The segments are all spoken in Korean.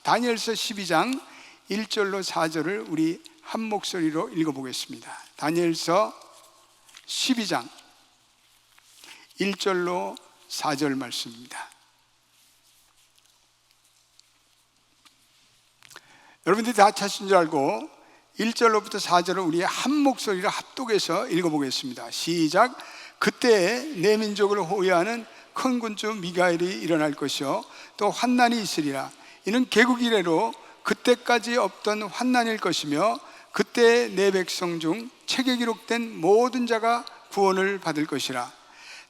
다니엘서 12장 1절로 4절을 우리 한 목소리로 읽어보겠습니다. 다니엘서 12장 1절로 4절 말씀입니다. 여러분들이 다 찾으신 줄 알고 1절로부터 4절을 우리 한 목소리로 합독해서 읽어보겠습니다. 시작. 그때 내 민족을 호위하는 큰 군주 미가엘이 일어날 것이요 또 환난이 있으리라. 이는 개국 이래로 그때까지 없던 환난일 것이며 그때 내 백성 중 책에 기록된 모든 자가 구원을 받을 것이라.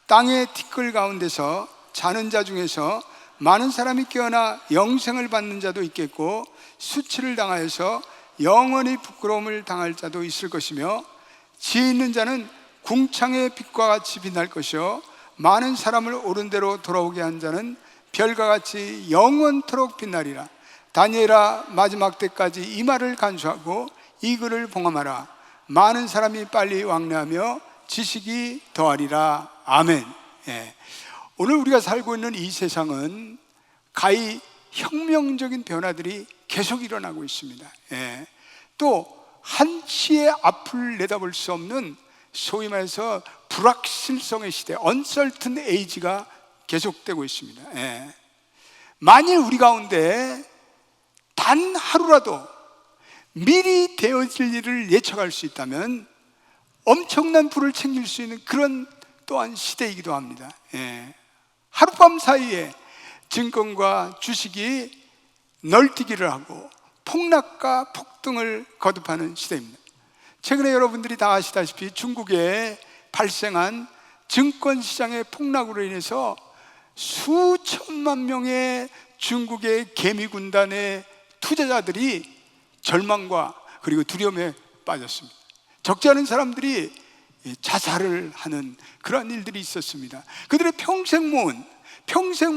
땅의 티끌 가운데서 자는 자 중에서 많은 사람이 깨어나 영생을 받는 자도 있겠고 수치를 당하여서 영원히 부끄러움을 당할 자도 있을 것이며 지혜 있는 자는 궁창의 빛과 같이 빛날 것이요 많은 사람을 옳은 대로 돌아오게 한 자는 별과 같이 영원토록 빛나리라. 다니엘아, 마지막 때까지 이 말을 간수하고 이 글을 봉함하라. 많은 사람이 빨리 왕래하며 지식이 더하리라. 아멘. 오늘 우리가 살고 있는 이 세상은 가히 혁명적인 변화들이 계속 일어나고 있습니다. 또 한치의 앞을 내다볼 수 없는 소위 말해서 불확실성의 시대, uncertain age가 계속되고 있습니다. 만일 우리 가운데 단 하루라도 미리 되어질 일을 예측할 수 있다면 엄청난 부를 챙길 수 있는 그런 또한 시대이기도 합니다. 하룻밤 사이에 증권과 주식이 널뛰기를 하고 폭락과 폭등을 거듭하는 시대입니다. 최근에 여러분들이 다 아시다시피 중국에 발생한 증권시장의 폭락으로 인해서 수천만 명의 중국의 개미군단의 투자자들이 절망과 그리고 두려움에 빠졌습니다. 적지 않은 사람들이 자살을 하는 그런 일들이 있었습니다. 그들의 평생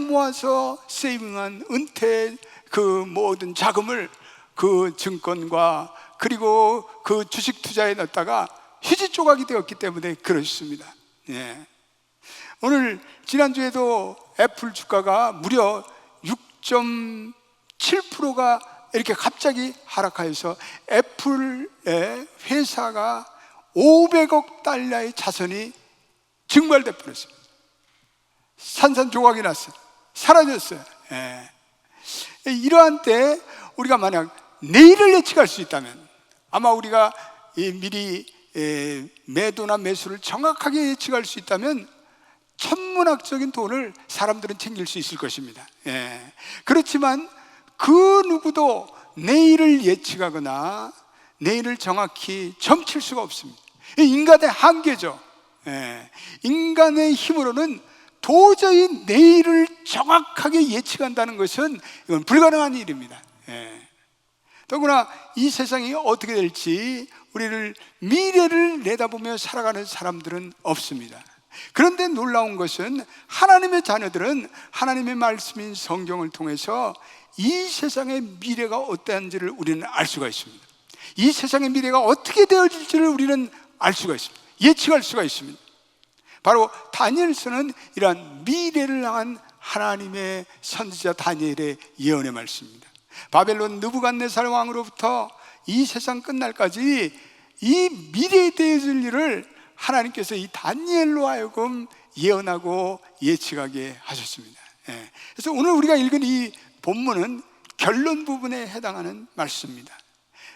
모아서 세이빙한 은퇴 그 모든 자금을 그 증권과 그리고 그 주식 투자에 넣었다가 휴지 조각이 되었기 때문에 그렇습니다. 오늘 지난주에도 애플 주가가 무려 6.7%가 이렇게 갑자기 하락하여서 애플의 회사가 500억 달러의 자산이 증발돼 버렸습니다. 산산조각이 났어요. 사라졌어요. 이러한 때 우리가 만약 내일을 예측할 수 있다면 아마 우리가 미리 매도나 매수를 정확하게 예측할 수 있다면 천문학적인 돈을 사람들은 챙길 수 있을 것입니다. 그렇지만 그 누구도 내일을 예측하거나 내일을 정확히 점칠 수가 없습니다. 인간의 한계죠. 인간의 힘으로는 도저히 내일을 정확하게 예측한다는 것은 이건 불가능한 일입니다. 더구나 이 세상이 어떻게 될지 우리를 미래를 내다보며 살아가는 사람들은 없습니다. 그런데 놀라운 것은 하나님의 자녀들은 하나님의 말씀인 성경을 통해서 이 세상의 미래가 어떠한지를 우리는 알 수가 있습니다. 이 세상의 미래가 어떻게 되어질지를 우리는 알 수가 있습니다. 예측할 수가 있습니다. 바로 다니엘서는 이러한 미래를 향한 하나님의 선지자 다니엘의 예언의 말씀입니다. 바벨론 느부갓네살 왕으로부터 이 세상 끝날까지 이 미래에 되어질 일을 하나님께서 이 다니엘로 하여금 예언하고 예측하게 하셨습니다. 그래서 오늘 우리가 읽은 이 본문은 결론 부분에 해당하는 말씀입니다.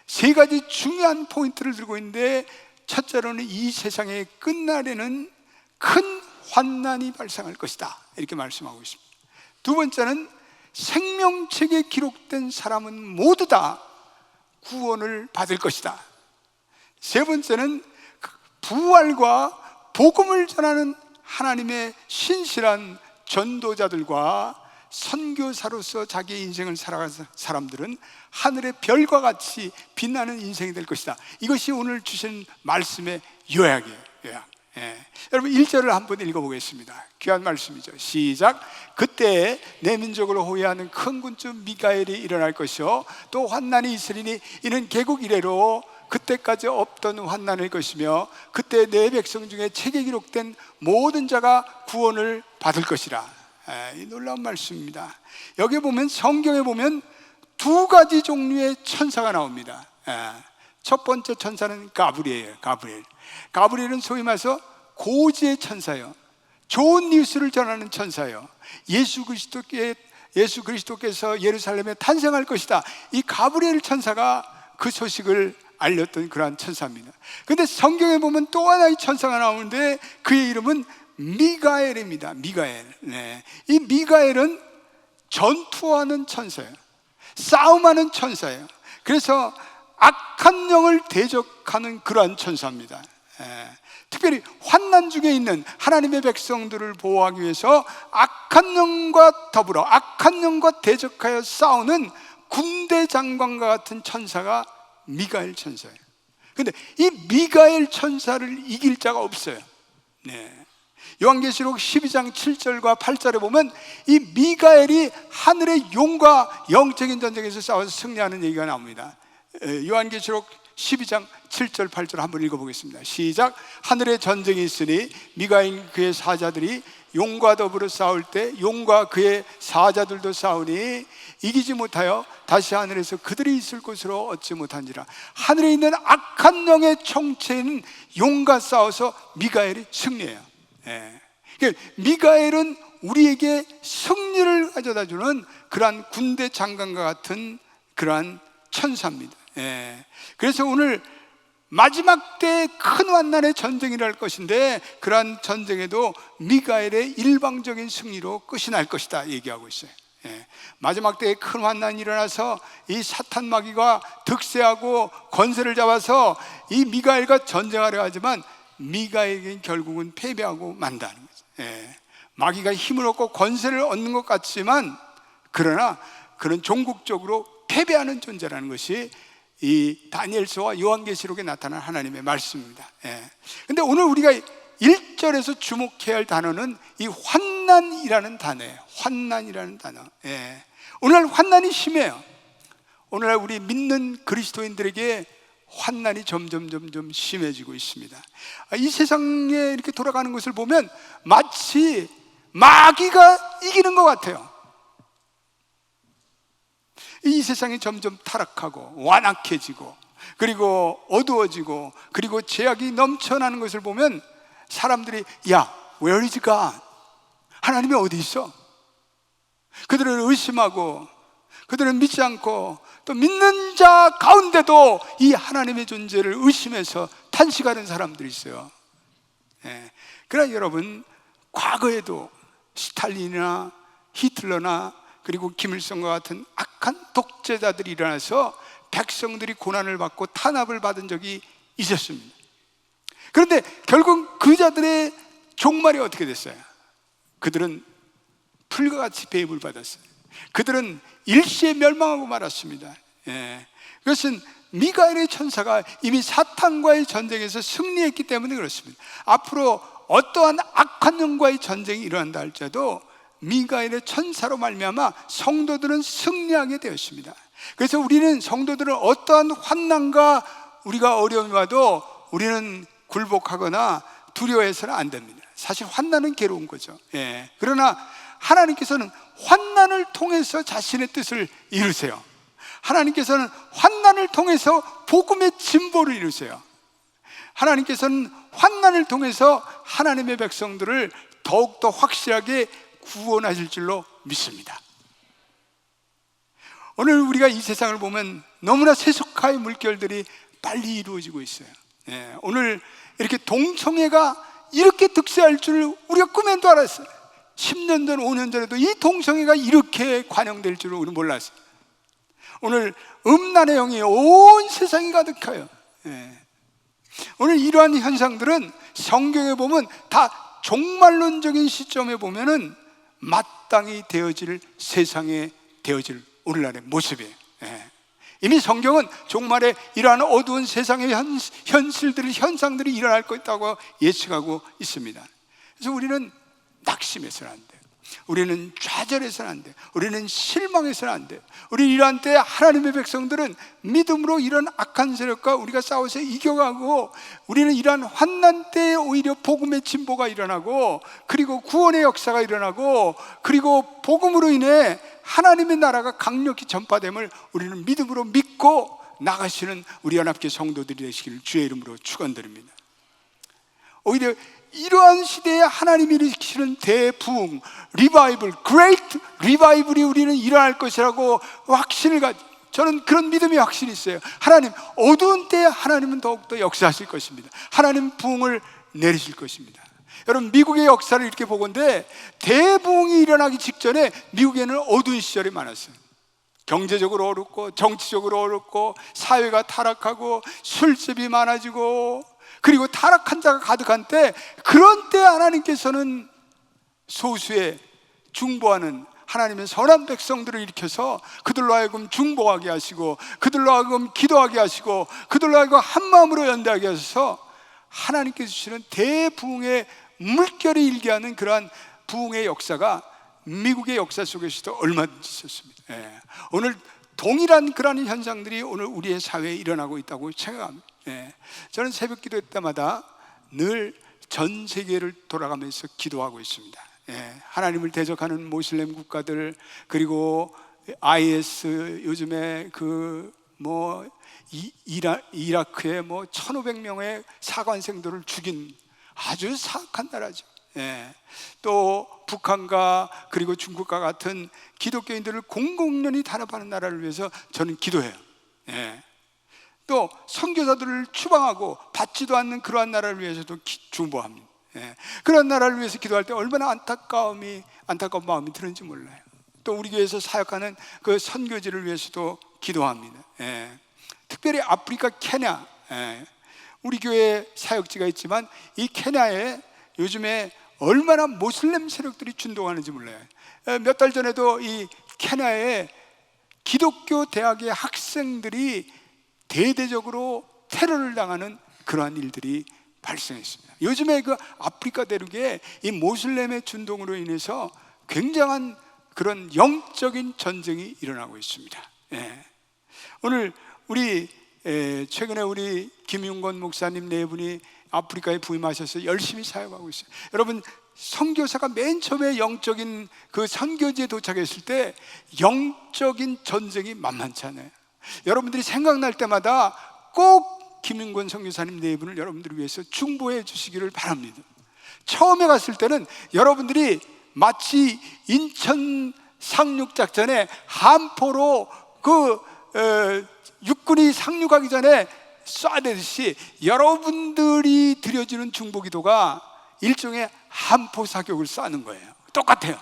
세 가지 중요한 포인트를 들고 있는데, 첫째로는 이 세상의 끝날에는 큰 환난이 발생할 것이다, 이렇게 말씀하고 있습니다. 두 번째는 생명책에 기록된 사람은 모두 다 구원을 받을 것이다. 세 번째는 부활과 복음을 전하는 하나님의 신실한 전도자들과 선교사로서 자기의 인생을 살아가는 사람들은 하늘의 별과 같이 빛나는 인생이 될 것이다. 이것이 오늘 주신 말씀의 요약이에요. 요약. 여러분 1절을 한번 읽어보겠습니다. 귀한 말씀이죠. 시작. 그때 내 민족을 호위하는 큰 군주 미가엘이 일어날 것이요 또 환난이 있으리니 이는 개국 이래로 그때까지 없던 환난일 것이며 그때 내 백성 중에 책에 기록된 모든 자가 구원을 받을 것이라. 이 놀라운 말씀입니다. 여기 보면, 성경에 보면 두 가지 종류의 천사가 나옵니다. 첫 번째 천사는 가브리엘이에요. 가브리엘은 소위 말해서 고지의 천사예요. 좋은 뉴스를 전하는 천사예요. 예수 그리스도께서 예루살렘에 탄생할 것이다, 이 가브리엘 천사가 그 소식을 알렸던 그러한 천사입니다. 그런데 성경에 보면 또 하나의 천사가 나오는데 그의 이름은 미가엘입니다. 미가엘. 이 미가엘은 전투하는 천사예요. 싸움하는 천사예요. 그래서 악한 영을 대적하는 그러한 천사입니다. 특별히 환난 중에 있는 하나님의 백성들을 보호하기 위해서 악한 영과 더불어 악한 영과 대적하여 싸우는 군대 장관과 같은 천사가 미가엘 천사예요. 그런데 이 미가엘 천사를 이길 자가 없어요. 요한계시록 12장 7절과 8절에 보면 이 미가엘이 하늘의 용과 영적인 전쟁에서 싸워서 승리하는 얘기가 나옵니다. 요한계시록 12장 7절 8절 한번 읽어보겠습니다. 시작. 하늘에 전쟁이 있으니 미가엘 그의 사자들이 용과 더불어 싸울 때 용과 그의 사자들도 싸우니 이기지 못하여 다시 하늘에서 그들이 있을 곳으로 얻지 못한지라. 하늘에 있는 악한 영의 총체인 용과 싸워서 미가엘이 승리해요. 미가엘은 우리에게 승리를 가져다주는 그러한 군대 장관과 같은 그러한 천사입니다. 그래서 오늘 마지막 때 큰 환난의 전쟁이 날 것인데 그러한 전쟁에도 미가엘의 일방적인 승리로 끝이 날 것이다 얘기하고 있어요. 마지막 때에 큰 환난이 일어나서 이 사탄 마귀가 득세하고 권세를 잡아서 이 미가엘과 전쟁하려 하지만 미가엘은 결국은 패배하고 만다는 거죠. 마귀가 힘을 얻고 권세를 얻는 것 같지만 그러나 그런 종국적으로 패배하는 존재라는 것이 이 다니엘서와 요한계시록에 나타난 하나님의 말씀입니다. 그런데 오늘 우리가 1절에서 주목해야 할 단어는 이 환난이라는 단어예요. 환난이라는 단어. 오늘날 환난이 심해요. 오늘날 우리 믿는 그리스도인들에게 환난이 점점 심해지고 있습니다. 이 세상에 이렇게 돌아가는 것을 보면 마치 마귀가 이기는 것 같아요. 이 세상이 점점 타락하고 완악해지고 그리고 어두워지고 그리고 죄악이 넘쳐나는 것을 보면 사람들이 야, where is God? 하나님이 어디 있어? 그들을 의심하고 그들은 믿지 않고 또 믿는 자 가운데도 이 하나님의 존재를 의심해서 탄식하는 사람들이 있어요. 그러나 여러분, 과거에도 스탈린이나 히틀러나 그리고 김일성과 같은 악한 독재자들이 일어나서 백성들이 고난을 받고 탄압을 받은 적이 있었습니다. 그런데 결국 그 자들의 종말이 어떻게 됐어요? 그들은 풀과 같이 배임을 받았어요. 그들은 일시에 멸망하고 말았습니다. 그것은 미가엘의 천사가 이미 사탄과의 전쟁에서 승리했기 때문에 그렇습니다. 앞으로 어떠한 악한 영과의 전쟁이 일어난다 할지라도 미가엘의 천사로 말미암아 성도들은 승리하게 되었습니다. 그래서 우리는 성도들은 어떠한 환난과 우리가 어려움이 와도 우리는 굴복하거나 두려워해서는 안 됩니다. 사실 환난은 괴로운 거죠. 그러나 하나님께서는 환난을 통해서 자신의 뜻을 이루세요. 하나님께서는 환난을 통해서 복음의 진보를 이루세요. 하나님께서는 환난을 통해서 하나님의 백성들을 더욱더 확실하게 구원하실 줄로 믿습니다. 오늘 우리가 이 세상을 보면 너무나 세속화의 물결들이 빨리 이루어지고 있어요. 오늘 이렇게 동성애가 이렇게 득세할 줄 우리가 꿈에도 알았어요. 10년 전, 5년 전에도 이 동성애가 이렇게 관영될 줄은 우리 몰랐어요. 오늘 음란의 영이 온 세상이 가득해요. 오늘 이러한 현상들은 성경에 보면 다 종말론적인 시점에 보면은 마땅히 되어질 세상에 되어질 오늘날의 모습이에요. 이미 성경은 종말에 이러한 어두운 세상의 현실들이, 현상들이 일어날 것이라고 예측하고 있습니다. 그래서 우리는 낙심해서는 안 돼요. 우리는 좌절해서는 안 돼. 우리는 실망해서는 안 돼. 우리 이러한 때 하나님의 백성들은 믿음으로 이런 악한 세력과 우리가 싸워서 이겨가고, 우리는 이러한 환난 때에 오히려 복음의 진보가 일어나고, 그리고 구원의 역사가 일어나고, 그리고 복음으로 인해 하나님의 나라가 강력히 전파됨을 우리는 믿음으로 믿고 나가시는 우리 연합교 성도들이 되시기를 주의 이름으로 축원드립니다. 오히려 이러한 시대에 하나님이 일으키시는 대부흥, 리바이벌, 그레이트 리바이벌이 우리는 일어날 것이라고 확신을 저는 그런 믿음이 확실히 있어요. 하나님, 어두운 때에 하나님은 더욱더 역사하실 것입니다. 하나님 부흥을 내리실 것입니다. 여러분, 미국의 역사를 이렇게 보건대 대부흥이 일어나기 직전에 미국에는 어두운 시절이 많았어요. 경제적으로 어렵고, 정치적으로 어렵고, 사회가 타락하고, 술집이 많아지고, 그리고 타락한 자가 가득한 때, 그런 때 하나님께서는 소수의 중보하는 하나님의 선한 백성들을 일으켜서 그들로 하여금 중보하게 하시고, 그들로 하여금 기도하게 하시고, 그들로 하여금 한마음으로 연대하게 하셔서 하나님께서 주시는 대부흥의 물결이 일게 하는 그러한 부흥의 역사가 미국의 역사 속에서도 얼마든지 있었습니다. 오늘 동일한 그러한 현상들이 오늘 우리의 사회에 일어나고 있다고 생각합니다. 저는 새벽 기도 때마다 늘 전 세계를 돌아가면서 기도하고 있습니다. 하나님을 대적하는 모슬렘 국가들, 그리고 IS, 요즘에 이라크에 1,500명의 사관생들을 죽인 아주 사악한 나라죠. 또 북한과 그리고 중국과 같은 기독교인들을 공공연히 탄압하는 나라를 위해서 저는 기도해요. 또 선교사들을 추방하고 받지도 않는 그러한 나라를 위해서도 중보합니다. 그런 나라를 위해서 기도할 때 얼마나 안타까운 마음이 드는지 몰라요. 또 우리 교회에서 사역하는 그 선교지를 위해서도 기도합니다. 특별히 아프리카 케냐, 우리 교회 사역지가 있지만 이 케냐에 요즘에 얼마나 모슬렘 세력들이 준동하는지 몰라요. 몇 달 전에도 이 케냐에 기독교 대학의 학생들이 대대적으로 테러를 당하는 그러한 일들이 발생했습니다. 요즘에 그 아프리카 대륙에 이 모슬렘의 준동으로 인해서 굉장한 그런 영적인 전쟁이 일어나고 있습니다. 오늘 최근에 우리 김윤건 목사님 네 분이 아프리카에 부임하셔서 열심히 사역하고 있어요. 여러분, 선교사가 맨 처음에 영적인 그 선교지에 도착했을 때 영적인 전쟁이 만만치 않아요. 여러분들이 생각날 때마다 꼭 김윤건 선교사님 네 분을 여러분들을 위해서 중보해 주시기를 바랍니다. 처음에 갔을 때는 여러분들이 마치 인천 상륙작전에 함포로 육군이 상륙하기 전에 쏴대듯이 여러분들이 드려지는 중보기도가 일종의 함포 사격을 쏴는 거예요. 똑같아요.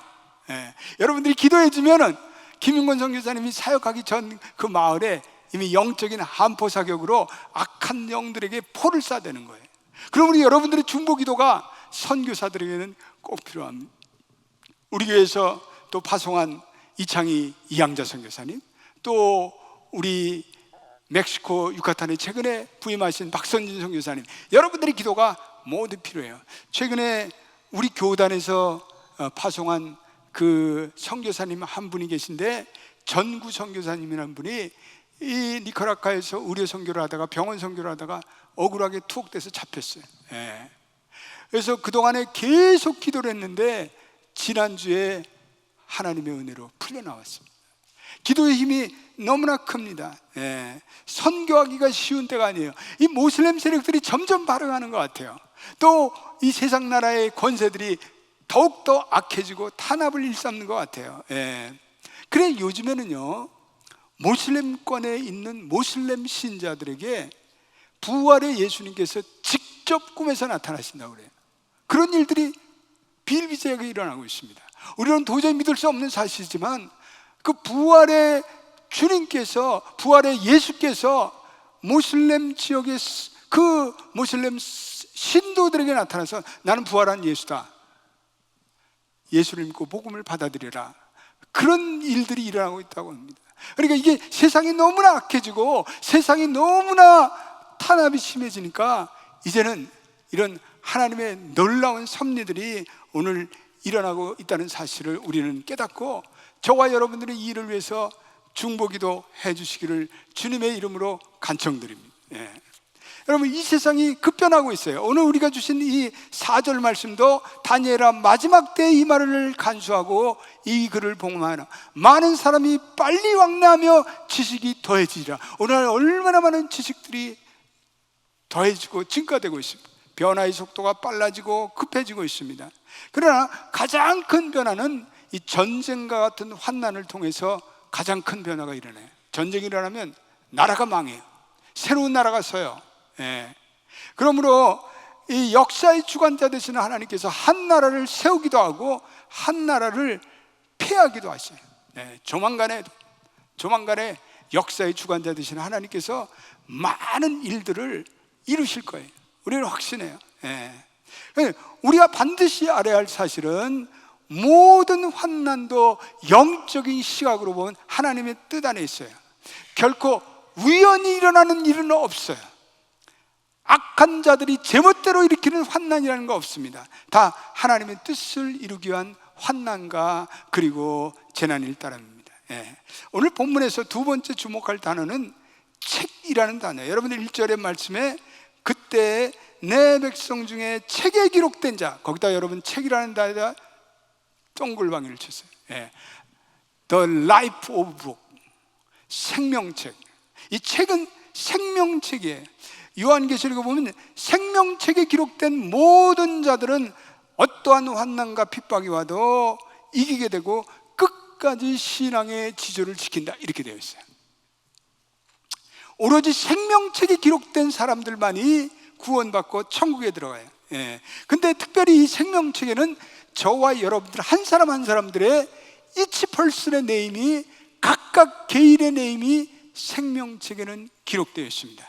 여러분들이 기도해 주면은 김윤건 선교사님이 사역하기 전 그 마을에 이미 영적인 함포 사격으로 악한 영들에게 포를 쏴대는 거예요. 그럼 우리 여러분들의 중보기도가 선교사들에게는 꼭 필요합니다. 우리 교회에서 또 파송한 이창희 이양자 선교사님, 또 우리 멕시코 유카탄에 최근에 부임하신 박선진 선교사님, 여러분들의 기도가 모두 필요해요. 최근에 우리 교단에서 파송한 그 선교사님 한 분이 계신데, 전구 선교사님이라는 분이 이 니카라과에서 의료 선교를 하다가 병원 선교를 하다가 억울하게 투옥돼서 잡혔어요. 그래서 그동안에 계속 기도를 했는데 지난주에 하나님의 은혜로 풀려나왔습니다. 기도의 힘이 너무나 큽니다. 선교하기가 쉬운 때가 아니에요. 이 모슬렘 세력들이 점점 발흥하는 것 같아요. 또 이 세상 나라의 권세들이 더욱더 악해지고 탄압을 일삼는 것 같아요. 그래 요즘에는요, 모슬렘권에 있는 모슬렘 신자들에게 부활의 예수님께서 직접 꿈에서 나타나신다고 그래요. 그런 일들이 비일비재하게 일어나고 있습니다. 우리는 도저히 믿을 수 없는 사실이지만 그 부활의 주님께서, 부활의 예수께서 모슬렘 지역의 그 모슬렘 신도들에게 나타나서 나는 부활한 예수다, 예수를 믿고 복음을 받아들여라, 그런 일들이 일어나고 있다고 합니다. 그러니까 이게 세상이 너무나 악해지고 세상이 너무나 탄압이 심해지니까 이제는 이런 하나님의 놀라운 섭리들이 오늘 일어나고 있다는 사실을 우리는 깨닫고 저와 여러분들의 이 일을 위해서 중보기도 해주시기를 주님의 이름으로 간청드립니다. 여러분, 이 세상이 급변하고 있어요. 오늘 우리가 주신 이 4절 말씀도 다니엘아 마지막 때 이 말을 간수하고 이 글을 복음하라. 많은 사람이 빨리 왕래하며 지식이 더해지리라. 오늘 얼마나 많은 지식들이 더해지고 증가되고 있습니다. 변화의 속도가 빨라지고 급해지고 있습니다. 그러나 가장 큰 변화는 이 전쟁과 같은 환난을 통해서 가장 큰 변화가 일어나요. 전쟁이 일어나면 나라가 망해요. 새로운 나라가 서요. 그러므로 이 역사의 주관자 되시는 하나님께서 한 나라를 세우기도 하고 한 나라를 폐하기도 하셔요. 조만간에 역사의 주관자 되시는 하나님께서 많은 일들을 이루실 거예요. 우리는 확신해요. 우리가 반드시 알아야 할 사실은 모든 환난도 영적인 시각으로 보면 하나님의 뜻 안에 있어요. 결코 우연히 일어나는 일은 없어요. 악한 자들이 제멋대로 일으키는 환난이라는 거 없습니다. 다 하나님의 뜻을 이루기 위한 환난과 그리고 재난일 따름입니다. 오늘 본문에서 두 번째 주목할 단어는 책이라는 단어예요. 여러분들 1절의 말씀에 그때 내 백성 중에 책에 기록된 자, 거기다 여러분 책이라는 단어에다 동글방이를 쳤어요. The Life of Book, 생명책. 이 책은 생명책이에요. 요한계시록에 보면 생명책에 기록된 모든 자들은 어떠한 환난과 핍박이 와도 이기게 되고 끝까지 신앙의 지조를 지킨다, 이렇게 되어 있어요. 오로지 생명책에 기록된 사람들만이 구원받고 천국에 들어가요. 근데 특별히 이 생명책에는 저와 여러분들 한 사람 한 사람들의 each person의 네임이, 각각 개인의 네임이 생명책에는 기록되어 있습니다.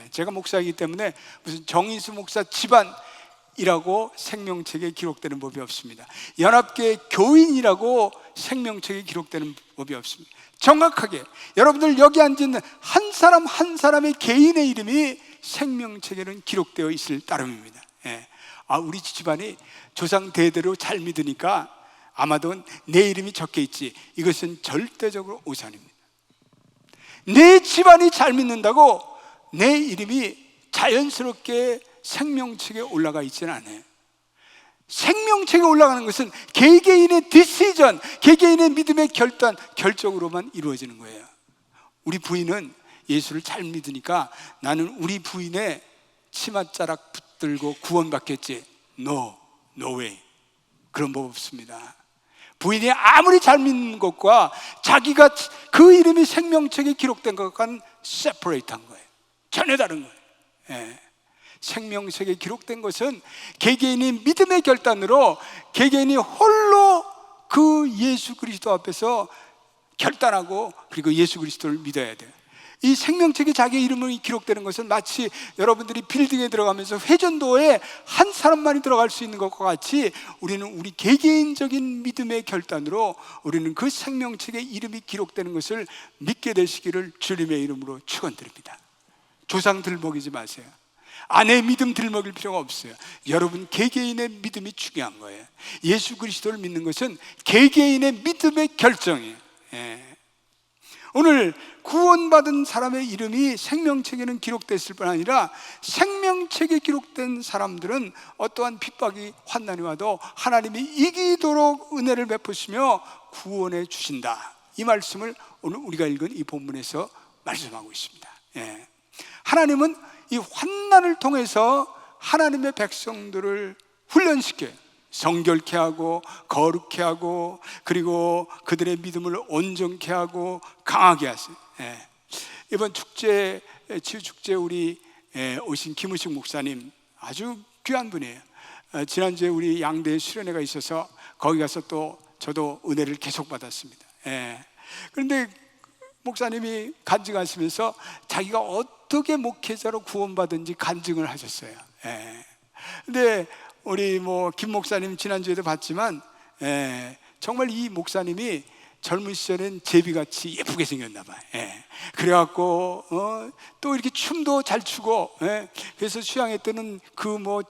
제가 목사이기 때문에 무슨 정인수 목사 집안이라고 생명책에 기록되는 법이 없습니다. 연합교회 교인이라고 생명책에 기록되는 법이 없습니다. 정확하게 여러분들 여기 앉은 한 사람 한 사람의 개인의 이름이 생명책에는 기록되어 있을 따름입니다. 우리 집안이 조상 대대로 잘 믿으니까 아마도 내 이름이 적혀 있지, 이것은 절대적으로 오산입니다. 내 집안이 잘 믿는다고 내 이름이 자연스럽게 생명책에 올라가 있지는 않아요. 생명책에 올라가는 것은 개개인의 디시전, 개개인의 믿음의 결정으로만 이루어지는 거예요. 우리 부인은 예수를 잘 믿으니까 나는 우리 부인의 치맛자락 붙들고 구원받겠지. No way. 그런 법 없습니다. 부인이 아무리 잘 믿는 것과 자기가 그 이름이 생명책에 기록된 것과는 세퍼레이트한 거예요. 전혀 다른 거예요. 생명책에 기록된 것은 개개인이 믿음의 결단으로 개개인이 홀로 그 예수 그리스도 앞에서 결단하고 그리고 예수 그리스도를 믿어야 돼요. 이 생명책에 자기 이름이 기록되는 것은 마치 여러분들이 빌딩에 들어가면서 회전도에 한 사람만이 들어갈 수 있는 것과 같이 우리는 우리 개개인적인 믿음의 결단으로 우리는 그 생명책에 이름이 기록되는 것을 믿게 되시기를 주님의 이름으로 축원드립니다. 조상 들먹이지 마세요. 아내 믿음 들먹일 필요가 없어요. 여러분 개개인의 믿음이 중요한 거예요. 예수 그리스도를 믿는 것은 개개인의 믿음의 결정이에요. 오늘 구원받은 사람의 이름이 생명책에는 기록됐을 뿐 아니라 생명책에 기록된 사람들은 어떠한 핍박이 환난이 와도 하나님이 이기도록 은혜를 베푸시며 구원해 주신다. 이 말씀을 오늘 우리가 읽은 이 본문에서 말씀하고 있습니다. 하나님은 이 환난을 통해서 하나님의 백성들을 훈련시켜요. 성결케 하고 거룩케 하고 그리고 그들의 믿음을 온전케 하고 강하게 하세요. 이번 축제, 치유축제 우리 오신 김우식 목사님 아주 귀한 분이에요. 지난주에 우리 양대에 수련회가 있어서 거기 가서 또 저도 은혜를 계속 받았습니다. 그런데 목사님이 간증하시면서 자기가 어떻게 목회자로 구원받은지 간증을 하셨어요. 근데 우리 김 목사님 지난주에도 봤지만 정말 이 목사님이 젊은 시절엔 제비같이 예쁘게 생겼나 봐요. 그래갖고 또 이렇게 춤도 잘 추고 그래서 수양회 때는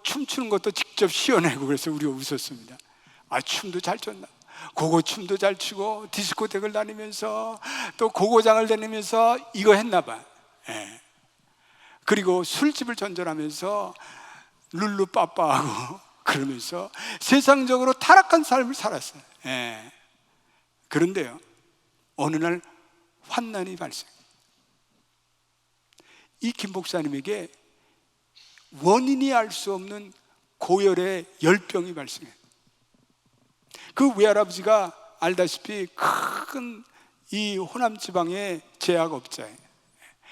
춤추는 것도 직접 시연하고 그래서 우리가 웃었습니다. 춤도 잘 췄나? 고고 춤도 잘 추고 디스코텍을 다니면서 또 고고장을 다니면서 이거 했나 봐. 예. 그리고 술집을 전전하면서 룰루빠빠하고 그러면서 세상적으로 타락한 삶을 살았어요. 예. 그런데요, 어느 날 환난이 발생. 이 김 목사님에게 원인이 알 수 없는 고열의 열병이 발생해요. 그 외할아버지가 알다시피 큰 이 호남 지방의 제약업자예요.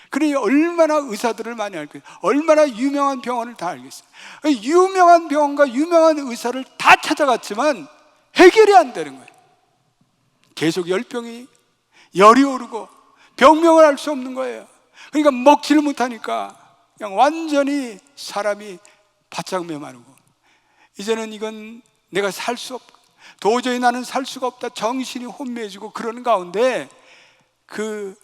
그러니 얼마나 의사들을 많이 알겠어요. 얼마나 유명한 병원을 다 알겠어요. 유명한 병원과 유명한 의사를 다 찾아갔지만 해결이 안 되는 거예요. 계속 열병이, 열이 오르고 병명을 알 수 없는 거예요. 그러니까 먹지를 못하니까 그냥 완전히 사람이 바짝 메마르고, 이제는 이건 내가 살 수 없고 도저히 나는 살 수가 없다, 정신이 혼미해지고 그러는 가운데 그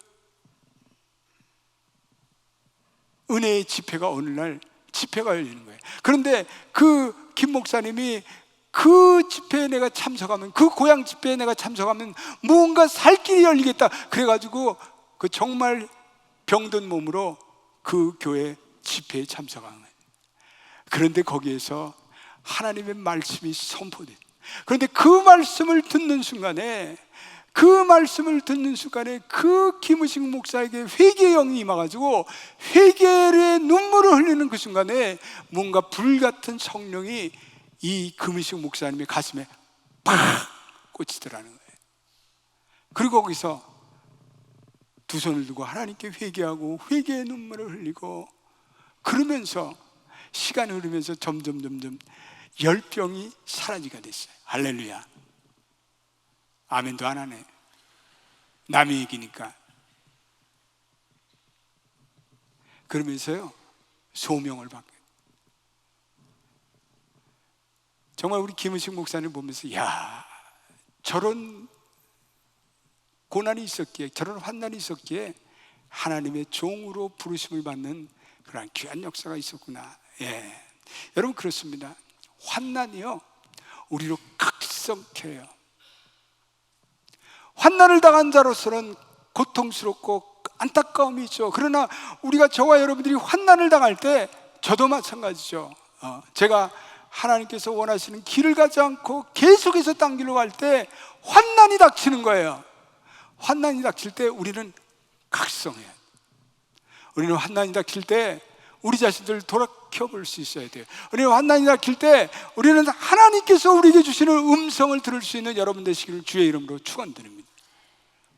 은혜의 집회가 어느 날 집회가 열리는 거예요. 그런데 그 김 목사님이 그 집회에 내가 참석하면, 그 고향 집회에 내가 참석하면 무언가 살 길이 열리겠다, 그래가지고 그 정말 병든 몸으로 그 교회 집회에 참석한 거예요. 그런데 거기에서 하나님의 말씀이 선포돼요. 그런데 그 말씀을 듣는 순간에 그 김의식 목사에게 회개의 영이 임해가지고 회개의 눈물을 흘리는 그 순간에 뭔가 불같은 성령이 이 김의식 목사님의 가슴에 팍 꽂히더라는 거예요. 그리고 거기서 두 손을 들고 하나님께 회개하고 회개의 눈물을 흘리고, 그러면서 시간이 흐르면서 점점 열병이 사라지게 됐어요. 할렐루야. 아멘도 안 하네. 남의 얘기니까. 그러면서요, 소명을 받게. 정말 우리 김은식 목사님 보면서, 야, 저런 고난이 있었기에, 저런 환난이 있었기에 하나님의 종으로 부르심을 받는 그런 귀한 역사가 있었구나. 예. 여러분, 그렇습니다. 환난이요, 우리로 각성케 해요. 환난을 당한 자로서는 고통스럽고 안타까움이 있죠. 그러나 우리가, 저와 여러분들이 환난을 당할 때, 저도 마찬가지죠. 제가 하나님께서 원하시는 길을 가지 않고 계속해서 딴 길로 갈 때 환난이 닥치는 거예요. 환난이 닥칠 때 우리는 각성해요. 우리는 환난이 닥칠 때 우리 자신들을 돌아켜볼 수 있어야 돼요. 우리는 환난이 닥칠 때 우리는 하나님께서 우리에게 주시는 음성을 들을 수 있는 여러분 되시기를 주의 이름으로 축원드립니다.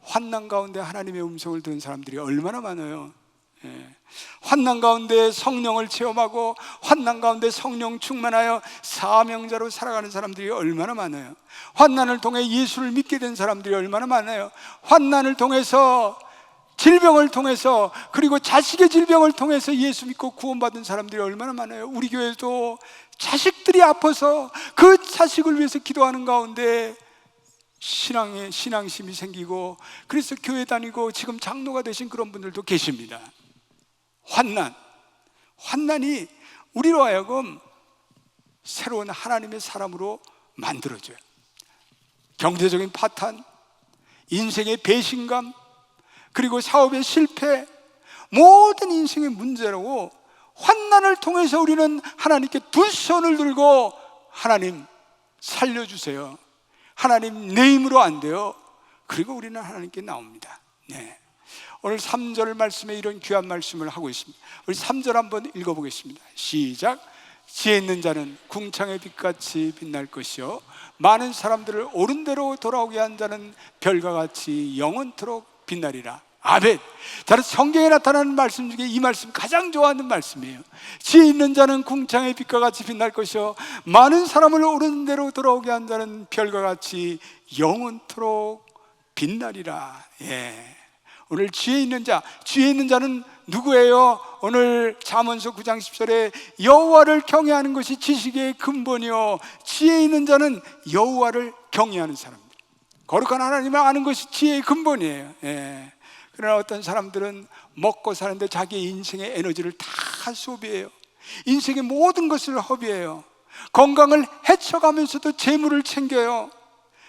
환난 가운데 하나님의 음성을 듣는 사람들이 얼마나 많아요. 예. 환난 가운데 성령을 체험하고 환난 가운데 성령 충만하여 사명자로 살아가는 사람들이 얼마나 많아요. 환난을 통해 예수를 믿게 된 사람들이 얼마나 많아요. 환난을 통해서, 질병을 통해서, 그리고 자식의 질병을 통해서 예수 믿고 구원받은 사람들이 얼마나 많아요. 우리 교회도 자식들이 아파서 그 자식을 위해서 기도하는 가운데 신앙심이 생기고, 그래서 교회 다니고 지금 장로가 되신 그런 분들도 계십니다. 환난이 우리로 하여금 새로운 하나님의 사람으로 만들어줘요. 경제적인 파탄, 인생의 배신감, 그리고 사업의 실패, 모든 인생의 문제로 환난을 통해서 우리는 하나님께 두 손을 들고, 하나님 살려주세요, 하나님 내 힘으로 안 돼요. 그리고 우리는 하나님께 나옵니다. 네. 오늘 3절 말씀에 이런 귀한 말씀을 하고 있습니다. 우리 3절 한번 읽어보겠습니다. 시작. 지혜 있는 자는 궁창의 빛같이 빛날 것이요, 많은 사람들을 옳은 대로 돌아오게 한 자는 별과 같이 영원토록 빛나리라. 아멘. 저는 성경에 나타나는 말씀 중에 이 말씀 가장 좋아하는 말씀이에요. 지혜 있는 자는 궁창의 빛과 같이 빛날 것이요, 많은 사람을 옳은 대로 돌아오게 한 자는 별과 같이 영원토록 빛나리라. 예. 오늘 지혜 있는 자는 누구예요? 오늘 잠언서 9장 10절에 여호와를 경외하는 것이 지식의 근본이요, 지혜 있는 자는 여호와를 경외하는 사람입니다. 거룩한 하나님을 아는 것이 지혜의 근본이에요. 예. 그러나 어떤 사람들은 먹고 사는데 자기의 인생의 에너지를 다 소비해요. 인생의 모든 것을 허비해요. 건강을 해쳐가면서도 재물을 챙겨요.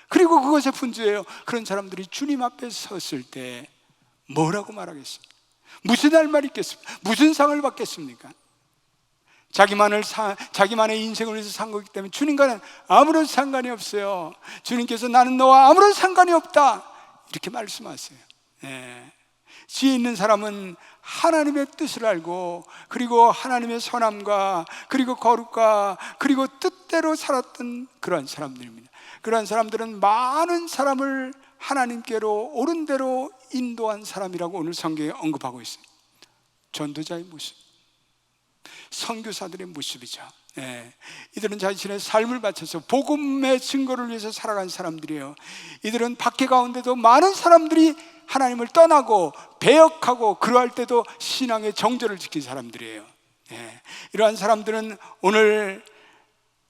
그리고 그것에 분주해요. 그런 사람들이 주님 앞에 섰을 때 뭐라고 말하겠습니까? 무슨 할 말이 있겠습니까? 무슨 상을 받겠습니까? 자기만의 인생을 위해서 산 거기 때문에 주님과는 아무런 상관이 없어요. 주님께서 나는 너와 아무런 상관이 없다, 이렇게 말씀하세요. 지혜 있는 사람은 하나님의 뜻을 알고, 그리고 하나님의 선함과 그리고 거룩과 그리고 뜻대로 살았던 그러한 사람들입니다. 그러한 사람들은 많은 사람을 하나님께로 옳은 대로 인도한 사람이라고 오늘 성경에 언급하고 있어요. 전도자의 모습, 선교사들의 모습이죠. 이들은 자신의 삶을 바쳐서 복음의 증거를 위해서 살아간 사람들이에요. 이들은 박해 가운데도 많은 사람들이 하나님을 떠나고 배역하고 그러할 때도 신앙의 정절을 지킨 사람들이에요. 이러한 사람들은 오늘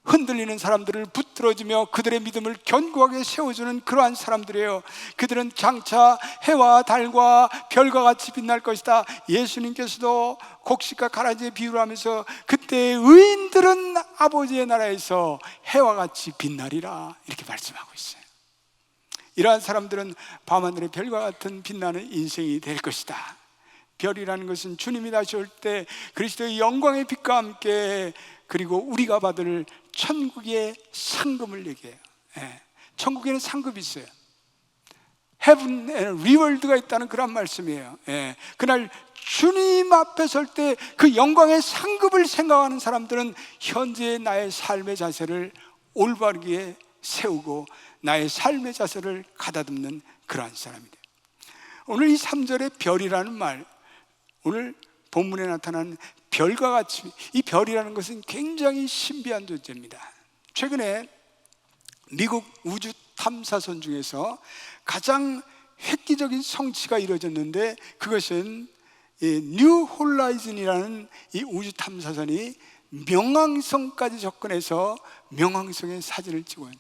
흔들리는 사람들을 붙들어주며 그들의 믿음을 견고하게 세워주는 그러한 사람들이에요. 그들은 장차 해와 달과 별과 같이 빛날 것이다. 예수님께서도 곡식과 가라지의 비유를 하면서 그때의 의인들은 아버지의 나라에서 해와 같이 빛나리라, 이렇게 말씀하고 있어요. 이러한 사람들은 밤하늘의 별과 같은 빛나는 인생이 될 것이다. 별이라는 것은 주님이 다시 올 때 그리스도의 영광의 빛과 함께 그리고 우리가 받을 천국의 상급을 얘기해요. 천국에는 상급이 있어요. Heaven and Reward가 있다는 그런 말씀이에요. 그날 주님 앞에 설 때 그 영광의 상급을 생각하는 사람들은 현재의 나의 삶의 자세를 올바르게 세우고 나의 삶의 자세를 가다듬는 그러한 사람이 돼요. 오늘 이 3절의 별이라는 말, 오늘 본문에 나타난 별과 같이, 이 별이라는 것은 굉장히 신비한 존재입니다. 최근에 미국 우주 탐사선 중에서 가장 획기적인 성취가 이루어졌는데, 그것은 뉴 홀라이즌이라는 이 우주 탐사선이 명왕성까지 접근해서 명왕성의 사진을 찍어요.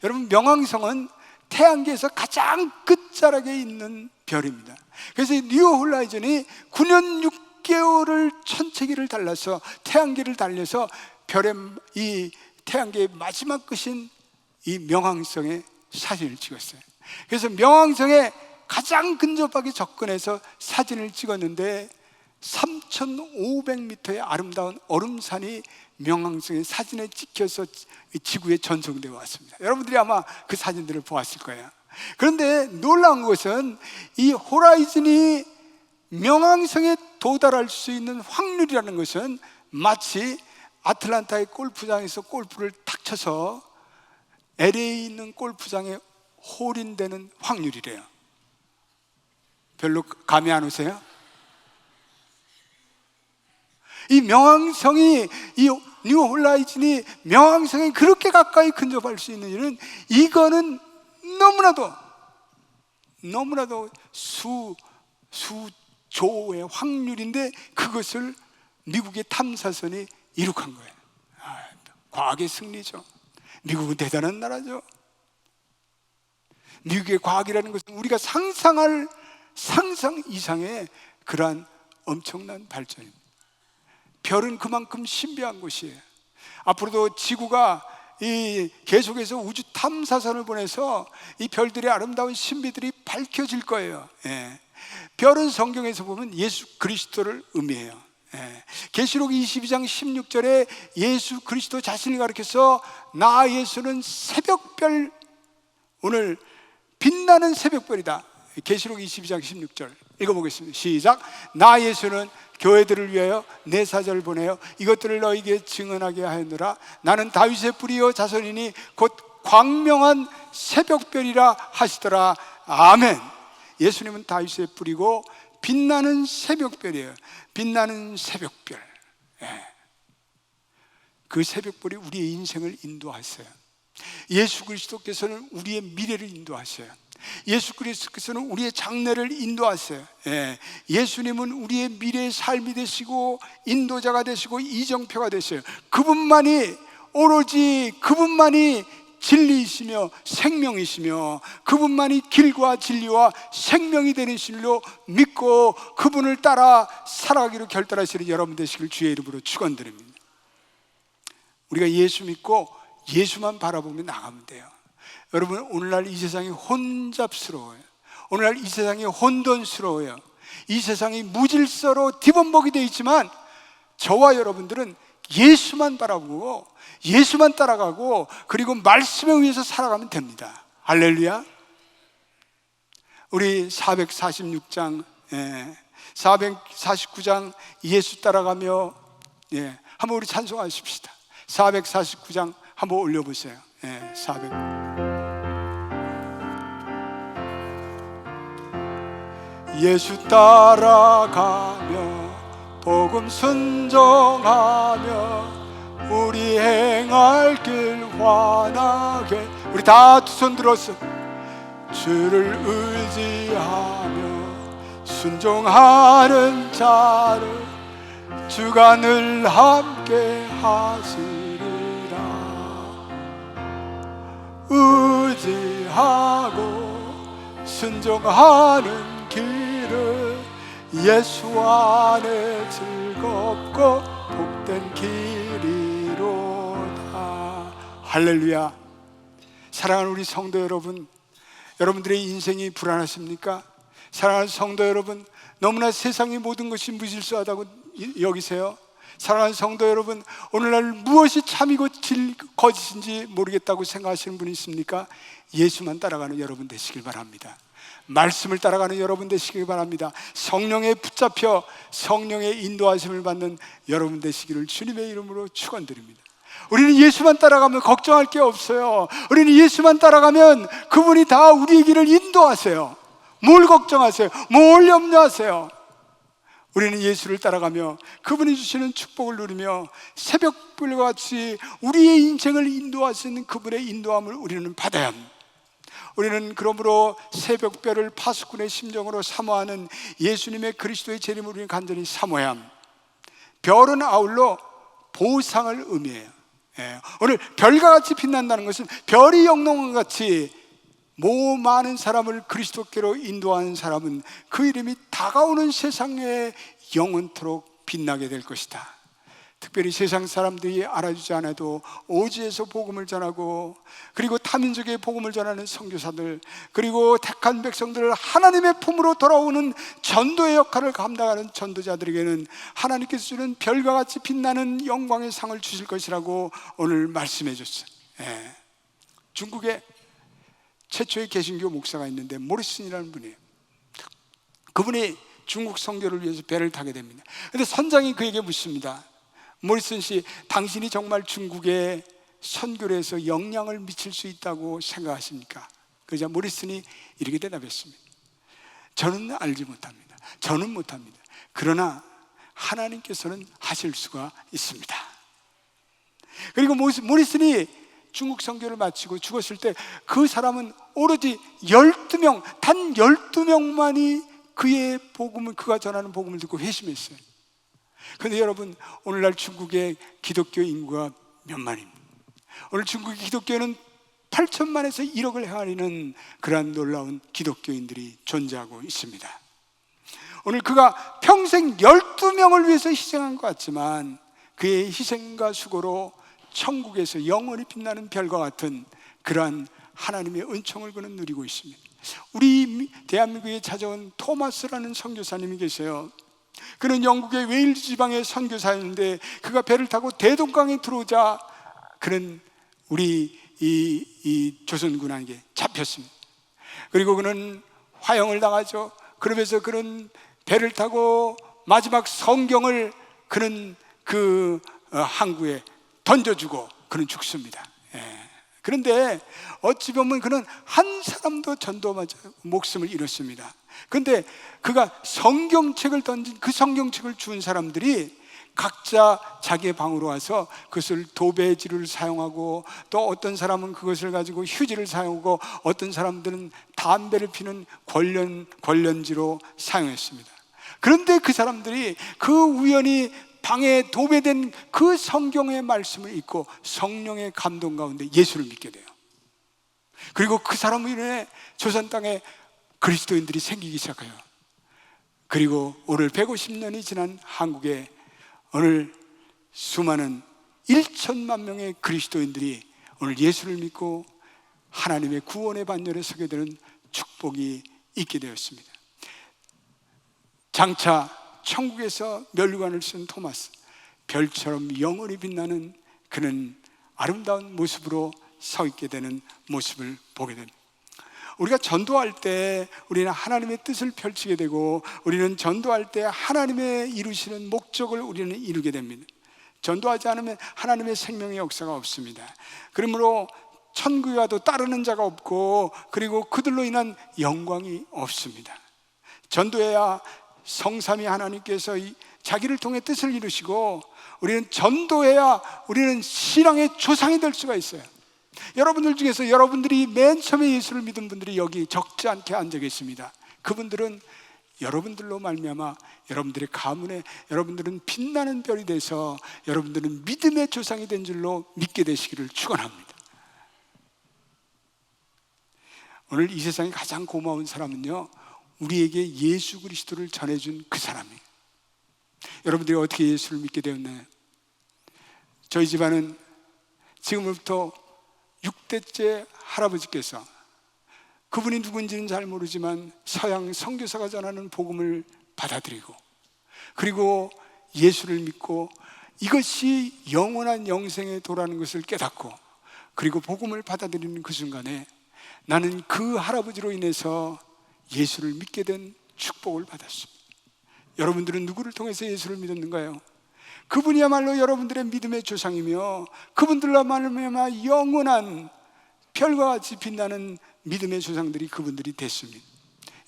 여러분, 명왕성은 태양계에서 가장 끝자락에 있는 별입니다. 그래서 뉴 홀라이즌이 9년 6개월을 천체기를 달라서 태양계를 달려서 별의 이 태양계의 마지막 끝인 이 명왕성의 사진을 찍었어요. 그래서 명왕성에 가장 근접하게 접근해서 사진을 찍었는데 3,500m의 아름다운 얼음산이 명왕성의 사진에 찍혀서 지구에 전송되어 왔습니다. 여러분들이 아마 그 사진들을 보았을 거예요. 그런데 놀라운 것은 이 호라이즌이 명왕성에 도달할 수 있는 확률이라는 것은 마치 아틀란타의 골프장에서 골프를 탁 쳐서 LA에 있는 골프장에 홀인되는 확률이래요. 별로 감이 안 오세요? 이 명왕성이, 이 뉴 홀라이즌이 명왕성에 그렇게 가까이 근접할 수 있는 일은, 이거는 너무나도 수조의 확률인데 그것을 미국의 탐사선이 이룩한 거예요. 과학의 승리죠. 미국은 대단한 나라죠. 미국의 과학이라는 것은 우리가 상상할 상상 이상의 그러한 엄청난 발전입니다. 별은 그만큼 신비한 곳이에요. 앞으로도 지구가 계속해서 우주 탐사선을 보내서 이 별들의 아름다운 신비들이 밝혀질 거예요. 별은 성경에서 보면 예수 그리스도를 의미해요. 계시록 22장 16절에 예수 그리스도 자신을 가리켜서 나 예수는 새벽별, 오늘 빛나는 새벽별이다. 계시록 22장 16절 읽어보겠습니다. 시작. 나 예수는 교회들을 위하여 내 사자를 보내어 이것들을 너희에게 증언하게 하였노라. 나는 다윗의 뿌리요 자손이니 곧 광명한 새벽별이라 하시더라. 아멘. 예수님은 다윗의 뿌리고 빛나는 새벽별이에요. 빛나는 새벽별. 그 새벽별이 우리의 인생을 인도하셔요. 예수 그리스도께서는 우리의 미래를 인도하셔요. 예수 그리스도께서는 우리의 장래를 인도하세요. 예수님은 우리의 미래의 삶이 되시고 인도자가 되시고 이정표가 되셔요. 그분만이, 오로지 그분만이 진리이시며 생명이시며 그분만이 길과 진리와 생명이 되는 신로 믿고 그분을 따라 살아가기로 결단하시는 여러분 되시길 주의 이름으로 축원드립니다. 우리가 예수 믿고 예수만 바라보며 나가면 돼요. 여러분, 오늘날 이 세상이 혼잡스러워요. 오늘날 이 세상이 혼돈스러워요. 이 세상이 무질서로 뒤범벅이 되어 있지만 저와 여러분들은 예수만 바라보고 예수만 따라가고 그리고 말씀에 의해서 살아가면 됩니다. 할렐루야. 우리 446장 449장 예수 따라가며 한번 우리 찬송하십시다. 449장 한번 올려보세요. 400. 예수 따라가며 복음 순종하며 우리 행할 길 환하게, 우리 다 두 손 들었어. 주를 의지하며 순종하는 자를 주가 늘 함께 하시리라. 의지하고 순종하는 길을 예수 안에 즐겁고 복된 길이로다. 할렐루야. 사랑하는 우리 성도 여러분, 여러분들의 인생이 불안하십니까? 사랑하는 성도 여러분, 너무나 세상의 모든 것이 무질서하다고 여기세요? 사랑하는 성도 여러분, 오늘날 무엇이 참이고 거짓인지 모르겠다고 생각하시는 분이 있습니까? 예수만 따라가는 여러분 되시길 바랍니다. 말씀을 따라가는 여러분 되시길 바랍니다. 성령에 붙잡혀 성령의 인도하심을 받는 여러분 되시기를 주님의 이름으로 축원드립니다. 우리는 예수만 따라가면 걱정할 게 없어요. 우리는 예수만 따라가면 그분이 다 우리의 길을 인도하세요. 뭘 걱정하세요? 뭘 염려하세요? 우리는 예수를 따라가며 그분이 주시는 축복을 누리며 새벽불과 같이 우리의 인생을 인도하시는 그분의 인도함을 우리는 받아야 합니다. 우리는 그러므로 새벽별을 파수꾼의 심정으로 사모하는 예수님의 그리스도의 재림을 우리는 간절히 사모해야 합니다. 별은 아울러 보상을 의미해요. 오늘 별과 같이 빛난다는 것은 별이 영롱한 같이 많은 사람을 그리스도께로 인도하는 사람은 그 이름이 다가오는 세상에 영원토록 빛나게 될 것이다. 특별히 세상 사람들이 알아주지 않아도 오지에서 복음을 전하고 그리고 타민족의 복음을 전하는 선교사들, 그리고 택한 백성들을 하나님의 품으로 돌아오는 전도의 역할을 감당하는 전도자들에게는 하나님께서 주는 별과 같이 빛나는 영광의 상을 주실 것이라고 오늘 말씀해 줬어요. 중국에 최초의 개신교 목사가 있는데 모리슨이라는 분이에요. 그분이 중국 선교를 위해서 배를 타게 됩니다. 그런데 선장이 그에게 묻습니다. 모리슨 씨, 당신이 정말 중국의 선교를 해서 영향을 미칠 수 있다고 생각하십니까? 그러자 모리슨이 이렇게 대답했습니다. 저는 알지 못합니다. 저는 못합니다. 그러나 하나님께서는 하실 수가 있습니다. 그리고 모리슨이 중국 선교를 마치고 죽었을 때 그 사람은 오로지 12명, 단 12명만이 그의 복음을, 그가 전하는 복음을 듣고 회심했어요. 그런데 여러분, 오늘날 중국의 기독교 인구가 몇만입니다. 오늘 중국의 기독교는 8천만에서 1억을 헤아리는 그러한 놀라운 기독교인들이 존재하고 있습니다. 오늘 그가 평생 12명을 위해서 희생한 것 같지만 그의 희생과 수고로 천국에서 영원히 빛나는 별과 같은 그러한 하나님의 은총을 그는 누리고 있습니다. 우리 대한민국에 찾아온 토마스라는 선교사님이 계세요. 그는 영국의 웨일즈 지방의 선교사였는데 그가 배를 타고 대동강에 들어오자 그는 우리 이 조선군에게 잡혔습니다. 그리고 그는 화형을 당하죠. 그러면서 그는 배를 타고 마지막 성경을 그는 그 항구에 던져주고 그는 죽습니다. 그런데 어찌 보면 그는 한 사람도 전도하지 목숨을 잃었습니다. 그런데 그가 성경책을 던진 그 성경책을 준 사람들이 각자 자기의 방으로 와서 그것을 도배지를 사용하고, 또 어떤 사람은 그것을 가지고 휴지를 사용하고, 어떤 사람들은 담배를 피는 권련지로 사용했습니다. 그런데 그 사람들이 그 우연히 방에 도배된 그 성경의 말씀을 읽고 성령의 감동 가운데 예수를 믿게 돼요. 그리고 그 사람으로 인해 조선 땅에 그리스도인들이 생기기 시작해요. 그리고 오늘 150년이 지난 한국에 오늘 수많은 1천만 명의 그리스도인들이 오늘 예수를 믿고 하나님의 구원의 반열에 서게 되는 축복이 있게 되었습니다. 장차 천국에서 면류관을 쓴 토마스, 별처럼 영원히 빛나는 그는 아름다운 모습으로 서 있게 되는 모습을 보게 됩니다. 우리가 전도할 때 우리는 하나님의 뜻을 펼치게 되고, 우리는 전도할 때 하나님의 이루시는 목적을 우리는 이루게 됩니다. 전도하지 않으면 하나님의 생명의 역사가 없습니다. 그러므로 천국에 가도 따르는 자가 없고, 그리고 그들로 인한 영광이 없습니다. 전도해야 성삼위 하나님께서 자기를 통해 뜻을 이루시고, 우리는 전도해야 우리는 신앙의 조상이 될 수가 있어요. 여러분들 중에서 여러분들이 맨 처음에 예수를 믿은 분들이 여기 적지 않게 앉아 계십니다. 그분들은 여러분들로 말미암아 여러분들의 가문에 여러분들은 빛나는 별이 돼서 여러분들은 믿음의 조상이 된 줄로 믿게 되시기를 축원합니다. 오늘 이 세상에 가장 고마운 사람은요, 우리에게 예수 그리스도를 전해준 그 사람이에요. 여러분들이 어떻게 예수를 믿게 되었나요? 저희 집안은 지금부터 6대째 할아버지께서, 그분이 누군지는 잘 모르지만 서양 선교사가 전하는 복음을 받아들이고, 그리고 예수를 믿고 이것이 영원한 영생의 도라는 것을 깨닫고, 그리고 복음을 받아들이는 그 순간에 나는 그 할아버지로 인해서 예수를 믿게 된 축복을 받았습니다. 여러분들은 누구를 통해서 예수를 믿었는가요? 그분이야말로 여러분들의 믿음의 조상이며, 그분들로 말미암아 영원한 별과 같이 빛나는 믿음의 조상들이 그분들이 됐습니다.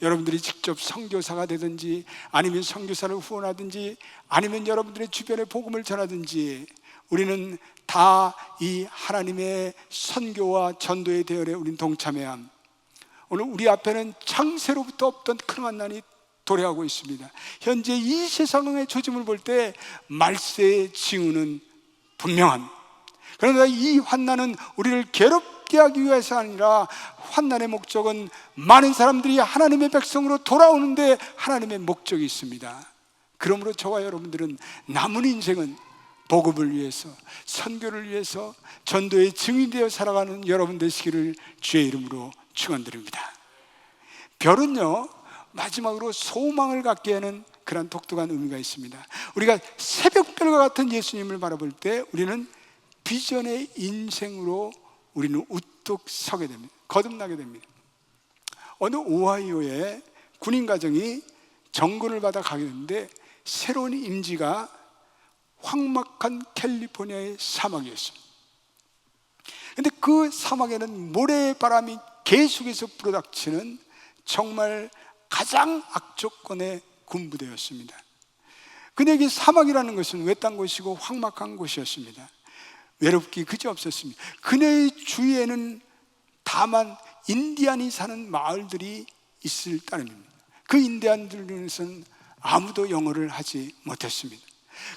여러분들이 직접 선교사가 되든지, 아니면 선교사를 후원하든지, 아니면 여러분들의 주변에 복음을 전하든지, 우리는 다 이 하나님의 선교와 전도의 대열에 우리는 동참해야 합니다. 오늘 우리 앞에는 창세로부터 없던 큰 환난이 도래하고 있습니다. 현재 이 세상의 조짐을 볼 때 말세의 징후는 분명합니다. 그러나 이 환난은 우리를 괴롭게 하기 위해서 아니라, 환난의 목적은 많은 사람들이 하나님의 백성으로 돌아오는데 하나님의 목적이 있습니다. 그러므로 저와 여러분들은 남은 인생은 복음을 위해서, 선교를 위해서, 전도의 증인이 되어 살아가는 여러분 되시기를 주의 이름으로 축원드립니다. 별은요, 마지막으로 소망을 갖게 하는 그런 독특한 의미가 있습니다. 우리가 새벽별과 같은 예수님을 바라볼 때 우리는 비전의 인생으로 우리는 우뚝 서게 됩니다. 거듭나게 됩니다. 어느 오하이오의 군인 가정이 정군을 받아 가게 되는데, 새로운 임지가 황막한 캘리포니아의 사막이었습니다. 그런데 그 사막에는 모래바람이 계속해서 불어닥치는 정말 가장 악조건의 군부대였습니다. 그에게 사막이라는 것은 외딴 곳이고 황막한 곳이었습니다. 외롭기 그지없었습니다. 그네의 주위에는 다만 인디안이 사는 마을들이 있을 따름입니다. 그 인디안들 중에서는 아무도 영어를 하지 못했습니다.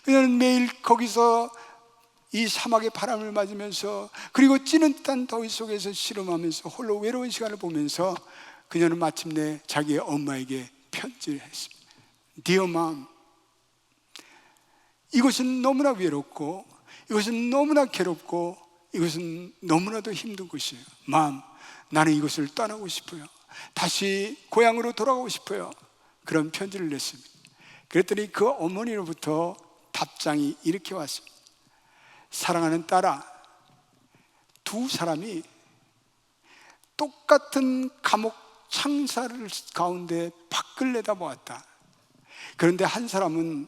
그녀는 매일 거기서 이 사막의 바람을 맞으면서, 그리고 찌는 듯한 더위 속에서 씨름하면서 홀로 외로운 시간을 보면서 그녀는 마침내 자기의 엄마에게 편지를 했습니다. Dear Mom, 이곳은 너무나 외롭고, 이것은 너무나 괴롭고, 이것은 너무나도 힘든 곳이에요. Mom, 나는 이곳을 떠나고 싶어요. 다시 고향으로 돌아가고 싶어요. 그런 편지를 냈습니다. 그랬더니 그 어머니로부터 답장이 이렇게 왔습니다. 사랑하는 딸아, 두 사람이 똑같은 감옥 창살을 가운데 밖을 내다보았다. 그런데 한 사람은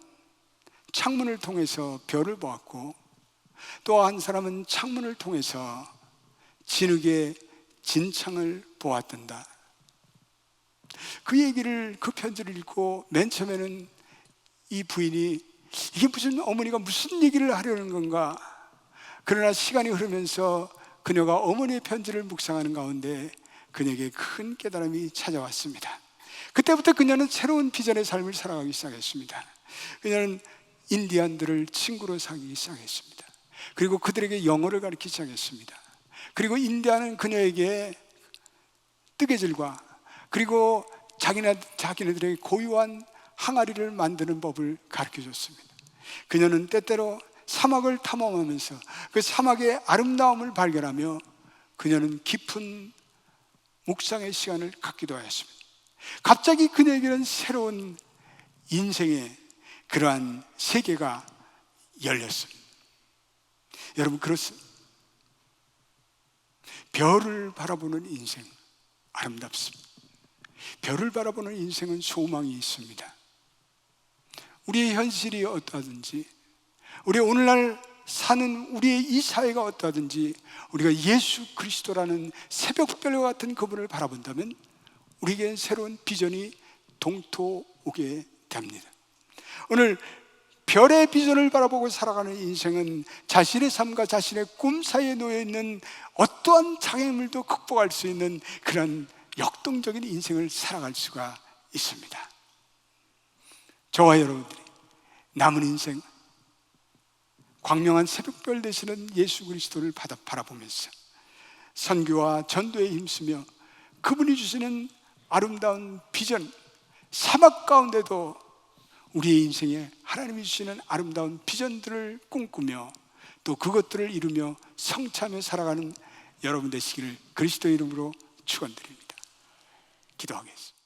창문을 통해서 별을 보았고, 또 한 사람은 창문을 통해서 진흙의 진창을 보았단다. 그 얘기를, 그 편지를 읽고 맨 처음에는 이 부인이 이게 무슨, 어머니가 무슨 얘기를 하려는 건가. 그러나 시간이 흐르면서 그녀가 어머니의 편지를 묵상하는 가운데 그녀에게 큰 깨달음이 찾아왔습니다. 그때부터 그녀는 새로운 비전의 삶을 살아가기 시작했습니다. 그녀는 인디안들을 친구로 사귀기 시작했습니다. 그리고 그들에게 영어를 가르치기 시작했습니다. 그리고 인디안은 그녀에게 뜨개질과, 그리고 자기네들에게 고유한 항아리를 만드는 법을 가르쳐줬습니다. 그녀는 때때로 사막을 탐험하면서 그 사막의 아름다움을 발견하며 그녀는 깊은 묵상의 시간을 갖기도 하였습니다. 갑자기 그녀에게는 새로운 인생의 그러한 세계가 열렸습니다. 여러분, 그렇습니다. 별을 바라보는 인생 아름답습니다. 별을 바라보는 인생은 소망이 있습니다. 우리의 현실이 어떠하든지, 우리 오늘날 사는 우리의 이 사회가 어떠하든지 우리가 예수 그리스도라는 새벽별과 같은 그분을 바라본다면 우리에게 새로운 비전이 동토오게 됩니다. 오늘 별의 비전을 바라보고 살아가는 인생은 자신의 삶과 자신의 꿈 사이에 놓여있는 어떠한 장애물도 극복할 수 있는 그런 역동적인 인생을 살아갈 수가 있습니다. 저와 여러분들이 남은 인생 광명한 새벽별 되시는 예수 그리스도를 바라보면서 선교와 전도에 힘쓰며 그분이 주시는 아름다운 비전, 사막 가운데도 우리의 인생에 하나님이 주시는 아름다운 비전들을 꿈꾸며 또 그것들을 이루며 성취하며 살아가는 여러분 되시기를 그리스도의 이름으로 축원드립니다. 기도하겠습니다.